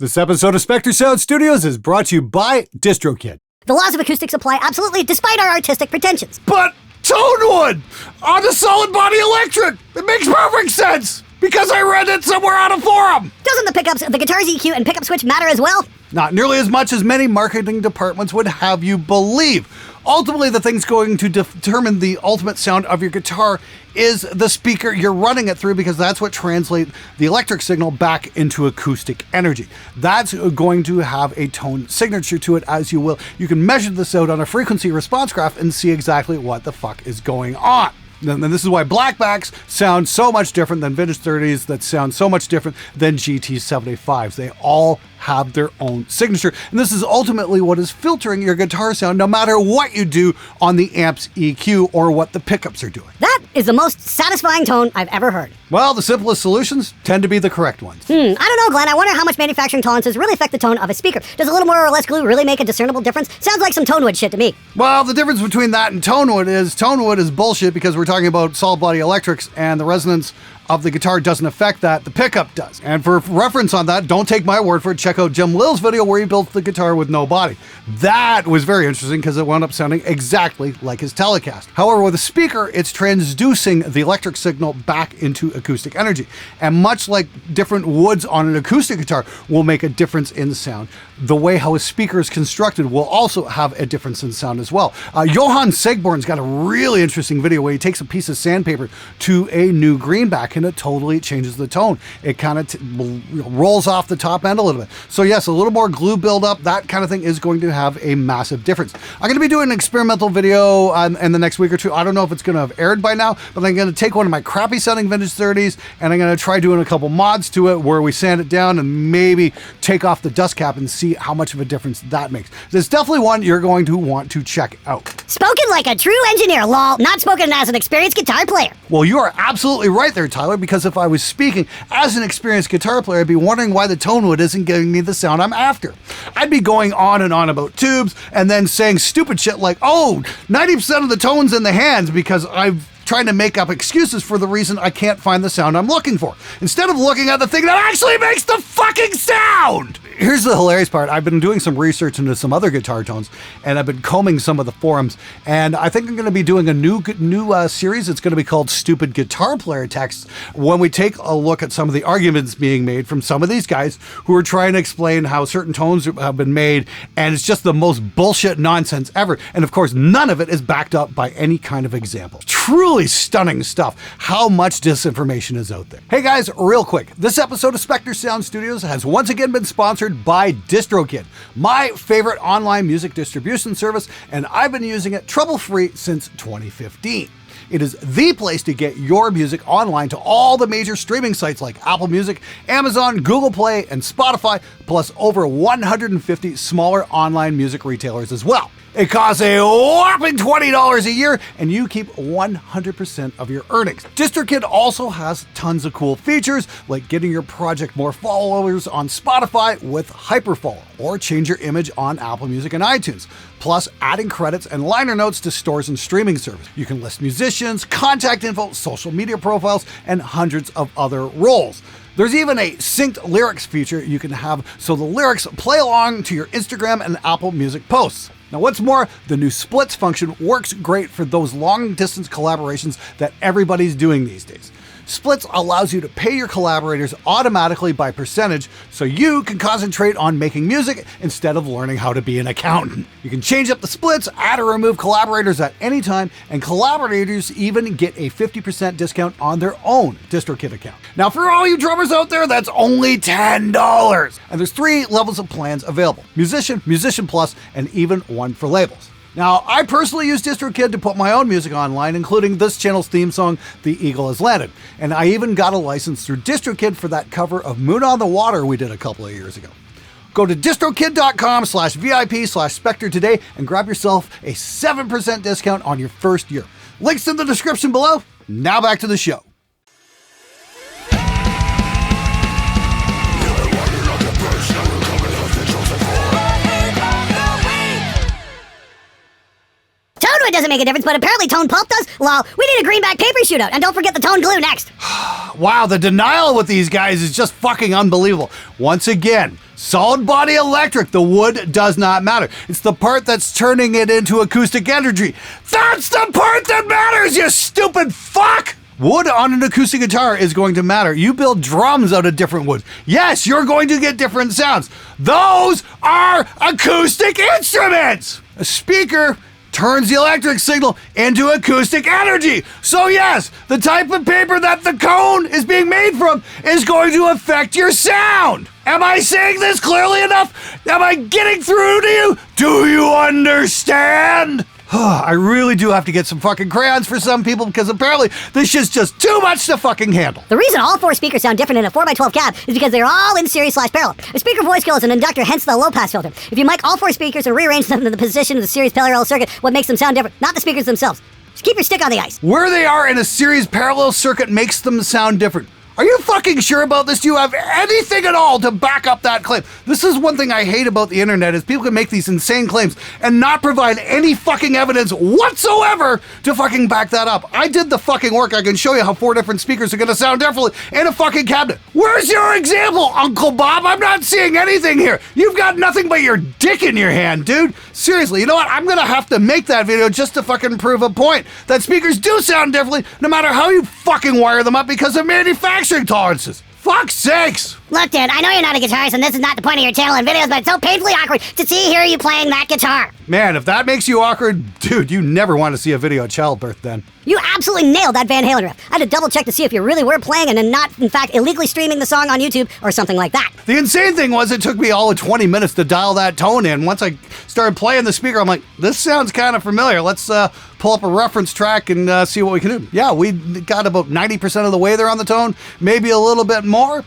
This episode of Spectre Sound Studios is brought to you by Distrokid. The laws of acoustics apply absolutely despite our artistic pretensions. But Tonewood on the solid body electric! It makes perfect sense! Because I read it somewhere on a forum! Doesn't the pickups, the guitar's EQ and pickup switch matter as well? Not nearly as much as many marketing departments would have you believe. Ultimately, the thing's going to determine the ultimate sound of your guitar is the speaker you're running it through, because that's what translates the electric signal back into acoustic energy. That's going to have a tone signature to it, as you will. You can measure this out on a frequency response graph and see exactly what the fuck is going on. And this is why blackbacks sound so much different than vintage 30s, that sound so much different than GT75s. They all have their own signature. And this is ultimately what is filtering your guitar sound, no matter what you do on the amp's EQ or what the pickups are doing. That is the most satisfying tone I've ever heard. Well, the simplest solutions tend to be the correct ones. I don't know, Glenn. I wonder how much manufacturing tolerances really affect the tone of a speaker. Does a little more or less glue really make a discernible difference? Sounds like some Tonewood shit to me. Well, the difference between that and Tonewood is bullshit, because we're talking about solid body electrics and the resonance of the guitar doesn't affect that, the pickup does. And for reference on that, don't take my word for it, check out Jim Lill's video where he built the guitar with no body. That was very interesting because it wound up sounding exactly like his Telecast. However, with a speaker, it's transducing the electric signal back into acoustic energy. And much like different woods on an acoustic guitar will make a difference in sound, the way how a speaker is constructed will also have a difference in sound as well. Johan Segborn's got a really interesting video where he takes a piece of sandpaper to a new greenback and it totally changes the tone. It kind of rolls off the top end a little bit. So yes, a little more glue buildup, that kind of thing is going to have a massive difference. I'm going to be doing an experimental video in the next week or two. I don't know if it's going to have aired by now, but I'm going to take one of my crappy sounding vintage 30s and I'm going to try doing a couple mods to it where we sand it down and maybe take off the dust cap and see how much of a difference that makes. There's definitely one you're going to want to check out. Spoken like a true engineer, lol. Not spoken as an experienced guitar player. Well, you are absolutely right there, Tyler, because if I was speaking as an experienced guitar player, I'd be wondering why the Tonewood isn't giving me the sound I'm after. I'd be going on and on about tubes and then saying stupid shit like, oh, 90% of the tone's in the hands, because I've trying to make up excuses for the reason I can't find the sound I'm looking for, instead of looking at the thing that actually makes the fucking sound. Here's the hilarious part. I've been doing some research into some other guitar tones, and I've been combing some of the forums, and I think I'm going to be doing a new series. It's going to be called Stupid Guitar Player Texts, when we take a look at some of the arguments being made from some of these guys who are trying to explain how certain tones have been made, and it's just the most bullshit nonsense ever. And of course, none of it is backed up by any kind of example. Truly stunning stuff, how much disinformation is out there. Hey guys, real quick, this episode of Spectre Sound Studios has once again been sponsored by Distrokid, my favorite online music distribution service, and I've been using it trouble-free since 2015. It is the place to get your music online to all the major streaming sites like Apple Music, Amazon, Google Play, and Spotify, plus over 150 smaller online music retailers as well. It costs a whopping $20 a year, and you keep 100% of your earnings. Distrokid also has tons of cool features, like getting your project more followers on Spotify with Hyperfollow, or change your image on Apple Music and iTunes, plus adding credits and liner notes to stores and streaming service. You can list musicians, contact info, social media profiles, and hundreds of other roles. There's even a synced lyrics feature you can have, so the lyrics play along to your Instagram and Apple Music posts. Now, what's more, the new splits function works great for those long distance collaborations that everybody's doing these days. Splits allows you to pay your collaborators automatically by percentage, so you can concentrate on making music instead of learning how to be an accountant. You can change up the splits, add or remove collaborators at any time, and collaborators even get a 50% discount on their own Distrokid account. Now, for all you drummers out there, that's only $10. And there's 3 levels of plans available: Musician, Musician Plus, and even one for labels. Now, I personally use Distrokid to put my own music online, including this channel's theme song, The Eagle Has Landed. And I even got a license through Distrokid for that cover of Moon on the Water we did a couple of years ago. Go to distrokid.com/VIP/Spectre today and grab yourself a 7% discount on your first year. Links in the description below. Now back to the show. that doesn't make a difference, but apparently Tone Pulp does? Lol, we need a greenback paper shootout, and don't forget the Tone Glue next. Wow, the denial with these guys is just fucking unbelievable. Once again, solid body electric, the wood does not matter. It's the part that's turning it into acoustic energy. That's the part that matters, you stupid fuck! Wood on an acoustic guitar is going to matter. You build drums out of different woods. Yes, you're going to get different sounds. Those are acoustic instruments! A speaker turns the electric signal into acoustic energy. So yes, the type of paper that the cone is being made from is going to affect your sound. Am I saying this clearly enough? Am I getting through to you? Do you understand? I really do have to get some fucking crayons for some people because apparently this shit's just too much to fucking handle. The reason all 4 speakers sound different in a 4x12 cab is because they're all in series/parallel. A speaker voice kill is an inductor, hence the low-pass filter. If you mic all 4 speakers and rearrange them in the position of the series parallel circuit, what makes them sound different, not the speakers themselves. Just keep your stick on the ice. Where they are in a series parallel circuit makes them sound different. Are you fucking sure about this? Do you have anything at all to back up that claim? This is one thing I hate about the internet is people can make these insane claims and not provide any fucking evidence whatsoever to fucking back that up. I did the fucking work. I can show you how 4 different speakers are going to sound differently in a fucking cabinet. Where's your example, Uncle Bob? I'm not seeing anything here. You've got nothing but your dick in your hand, dude. Seriously, you know what? I'm going to have to make that video just to fucking prove a point that speakers do sound differently no matter how you fucking wire them up because of manufacturing tolerances. Fuck's sakes! Look, dude, I know you're not a guitarist and this is not the point of your channel and videos, but it's so painfully awkward to hear you playing that guitar. Man, if that makes you awkward, dude, you never want to see a video of childbirth then. You absolutely nailed that Van Halen riff. I had to double check to see if you really were playing and then not, in fact, illegally streaming the song on YouTube or something like that. The insane thing was it took me all of 20 minutes to dial that tone in. Once I started playing the speaker, I'm like, this sounds kind of familiar. Let's pull up a reference track and see what we can do. Yeah, we got about 90% of the way there on the tone, maybe a little bit more.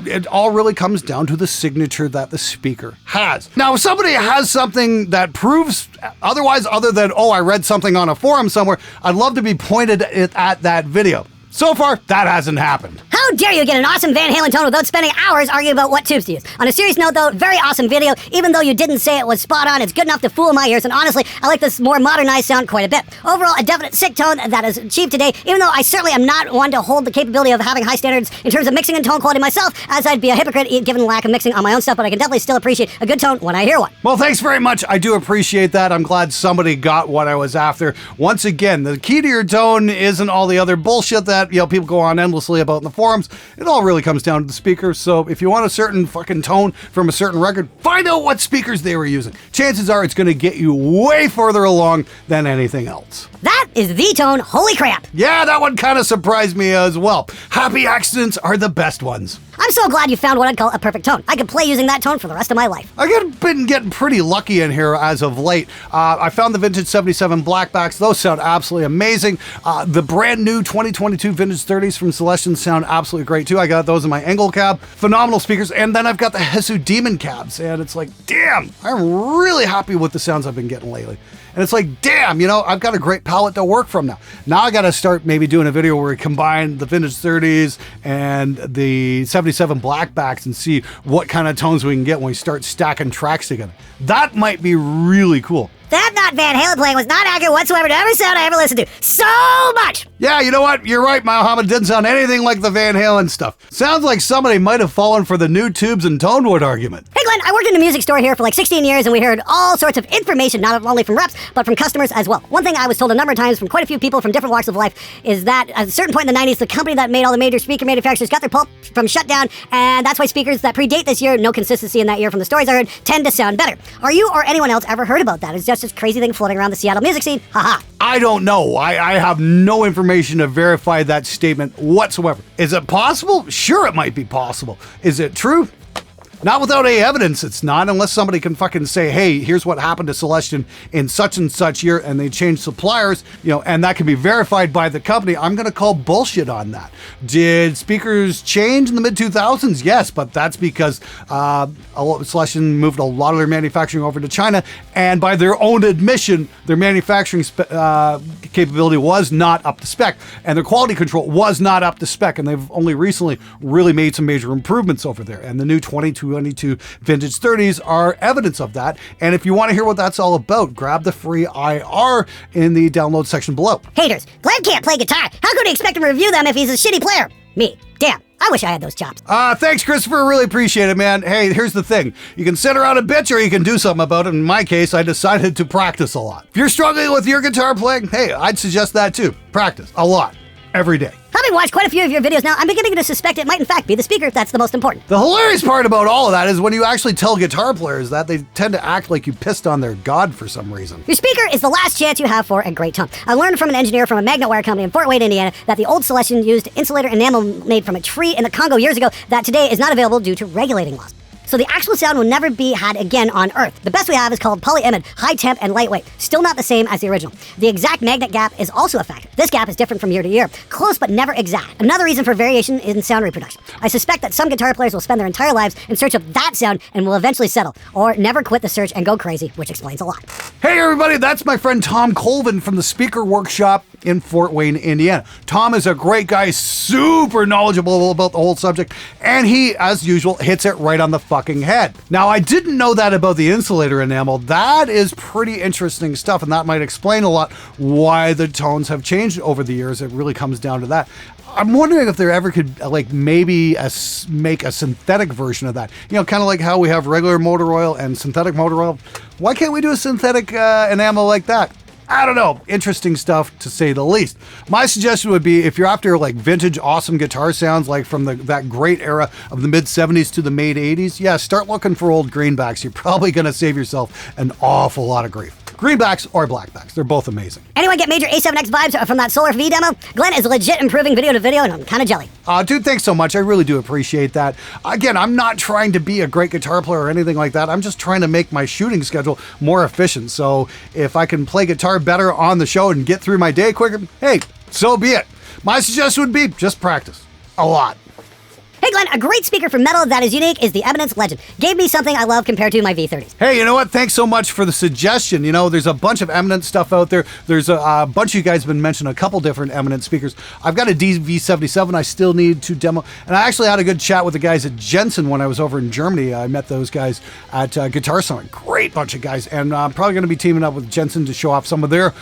It all really comes down to the signature that the speaker has. Now, if somebody has something that proves otherwise, other than, oh, I read something on a forum somewhere, I'd love to be pointed at that video. So far, that hasn't happened. How dare you get an awesome Van Halen tone without spending hours arguing about what tubes to use. On a serious note, though, very awesome video. Even though you didn't say it was spot on, it's good enough to fool my ears, and honestly, I like this more modernized sound quite a bit. Overall, a definite sick tone that is achieved today, even though I certainly am not one to hold the capability of having high standards in terms of mixing and tone quality myself, as I'd be a hypocrite given the lack of mixing on my own stuff, but I can definitely still appreciate a good tone when I hear one. Well, thanks very much. I do appreciate that. I'm glad somebody got what I was after. Once again, the key to your tone isn't all the other bullshit that, people go on endlessly about in the forums. It all really comes down to the speaker. So if you want a certain fucking tone from a certain record, find out what speakers they were using. Chances are it's going to get you way further along than anything else. That is the tone. Holy crap. Yeah, that one kind of surprised me as well. Happy accidents are the best ones. I'm so glad you found what I'd call a perfect tone. I could play using that tone for the rest of my life. I've been getting pretty lucky in here as of late. I found the vintage 77 blackbacks. Those sound absolutely amazing. The brand new 2022 vintage 30s from Celestion sound absolutely great too. I got those in my Engel cab. Phenomenal speakers. And then I've got the Hesu Demon cabs. And it's like, damn, I'm really happy with the sounds I've been getting lately. And it's like, damn, I've got a great palette to work from now. Now I got to start maybe doing a video where we combine the vintage 30s and the 77 blackbacks and see what kind of tones we can get when we start stacking tracks together. That might be really cool. That not Van Halen playing was not accurate whatsoever to every sound I ever listened to. So much! Yeah, you know what? You're right, Muhammad. Didn't sound anything like the Van Halen stuff. Sounds like somebody might have fallen for the new tubes and tonewood argument. Hey Glenn, I worked in a music store here for like 16 years and we heard all sorts of information, not only from reps, but from customers as well. One thing I was told a number of times from quite a few people from different walks of life is that at a certain point in the 90s, the company that made all the major speaker manufacturers got their pulp from shutdown, and that's why speakers that predate this year, no consistency in that year from the stories I heard, tend to sound better. Are you or anyone else ever heard about that? It's just this crazy thing floating around the Seattle music scene. Haha. I don't know. I have no information to verify that statement whatsoever. Is it possible? Sure, it might be possible. Is it true? Not without any evidence, it's not, unless somebody can fucking say, hey, here's what happened to Celestion in such and such year, and they changed suppliers, and that can be verified by the company. I'm going to call bullshit on that. Did speakers change in the mid-2000s? Yes, but that's because Celestion moved a lot of their manufacturing over to China, and by their own admission, their manufacturing capability was not up to spec, and their quality control was not up to spec, and they've only recently really made some major improvements over there, and the new 22 VC382 vintage 30s are evidence of that. And if you want to hear what that's all about, grab the free IR in the download section below. Haters. Glenn can't play guitar. How could he expect him to review them if he's a shitty player? Me. Damn. I wish I had those chops. Thanks, Christopher. Really appreciate it, man. Hey, here's the thing. You can sit around and bitch or you can do something about it. In my case, I decided to practice a lot. If you're struggling with your guitar playing, hey, I'd suggest that too. Practice a lot. Every day. Having watched quite a few of your videos now, I'm beginning to suspect it might in fact be the speaker that's the most important. The hilarious part about all of that is when you actually tell guitar players that, they tend to act like you pissed on their god for some reason. Your speaker is the last chance you have for a great tone. I learned from an engineer from a magnet wire company in Fort Wayne, Indiana, that the old Celestion used insulator enamel made from a tree in the Congo years ago that today is not available due to regulating laws. So the actual sound will never be had again on Earth. The best we have is called polyimide, high temp and lightweight. Still not the same as the original. The exact magnet gap is also a factor. This gap is different from year to year. Close but never exact. Another reason for variation in sound reproduction. I suspect that some guitar players will spend their entire lives in search of that sound and will eventually settle, or never quit the search and go crazy, which explains a lot. Hey everybody, that's my friend Tom Colvin from the Speaker Workshop in Fort Wayne, Indiana. Tom is a great guy, super knowledgeable about the whole subject, and he, as usual, hits it right on the fucking head. Now, I didn't know that about the insulator enamel. That is pretty interesting stuff, and that might explain a lot why the tones have changed over the years. It really comes down to that. I'm wondering if there ever could, like, maybe make a synthetic version of that. You know, kind of like how we have regular motor oil and synthetic motor oil. Why can't we do a synthetic enamel like that? I don't know. Interesting stuff, to say the least. My suggestion would be, if you're after like vintage awesome guitar sounds, like from that great era of the mid-70s to the mid-80s, yeah, start looking for old greenbacks. You're probably going to save yourself an awful lot of grief. Greenbacks or blackbacks, they're both amazing. Anyone get major A7X vibes from that Solar V demo? Glenn is legit improving video to video, and I'm kind of jelly. Dude, thanks so much. I really do appreciate that. Again, I'm not trying to be a great guitar player or anything like that. I'm just trying to make my shooting schedule more efficient. So if I can play guitar better on the show and get through my day quicker, hey, so be it. My suggestion would be just practice a lot. Hey Glenn, a great speaker for metal that is unique is the Eminence Legend. Gave me something I love compared to my V30s. Hey, you know what? Thanks so much for the suggestion. You know, there's a bunch of Eminence stuff out there. There's a bunch of you guys have been mentioning a couple different Eminence speakers. I've got a DV77 I still need to demo. And I actually had a good chat with the guys at Jensen when I was over in Germany. I met those guys at Guitar Summit. Great bunch of guys. And I'm probably going to be teaming up with Jensen to show off some of their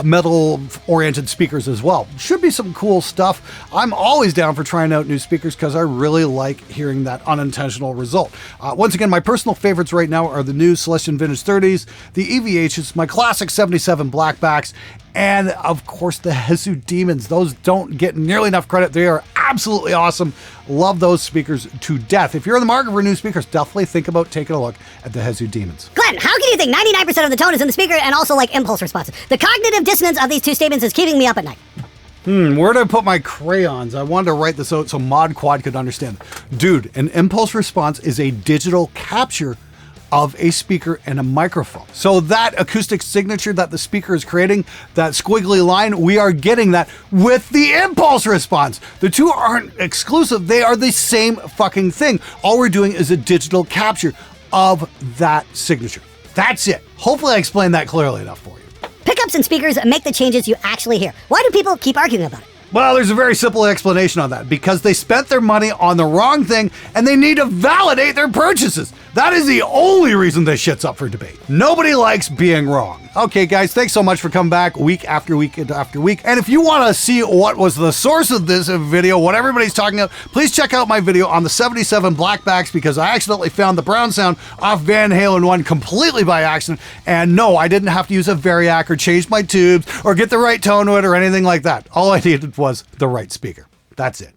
metal-oriented speakers as well. Should be some cool stuff. I'm always down for trying out new speakers because I really like hearing that unintentional result. Once again, my personal favorites right now are the new Celestion Vintage 30s, the EVHs, my classic 77 blackbacks, and of course the Jesus Demons. Those don't get nearly enough credit. They are absolutely awesome. Love those speakers to death. If you're in the market for new speakers, definitely think about taking a look at the Jesus Demons. Glenn, how can you think 99% of the tone is in the speaker and also like impulse response? The cognitive dissonance of these two statements is keeping me up at night. Where did I put my crayons? I wanted to write this out so Mod Quad could understand. Dude, an impulse response is a digital capture of a speaker and a microphone. So that acoustic signature that the speaker is creating, that squiggly line, we are getting that with the impulse response. The two aren't exclusive. They are the same fucking thing. All we're doing is a digital capture of that signature. That's it. Hopefully I explained that clearly enough for you. Pickups and speakers make the changes you actually hear. Why do people keep arguing about it? Well, there's a very simple explanation on that. Because they spent their money on the wrong thing and they need to validate their purchases. That is the only reason this shit's up for debate. Nobody likes being wrong. Okay, guys, thanks so much for coming back week after week after week. And if you want to see what was the source of this video, what everybody's talking about, please check out my video on the 77 blackbacks, because I accidentally found the brown sound off Van Halen 1 completely by accident. And no, I didn't have to use a Variac or change my tubes or get the right tone to it or anything like that. All I needed was the right speaker. That's it.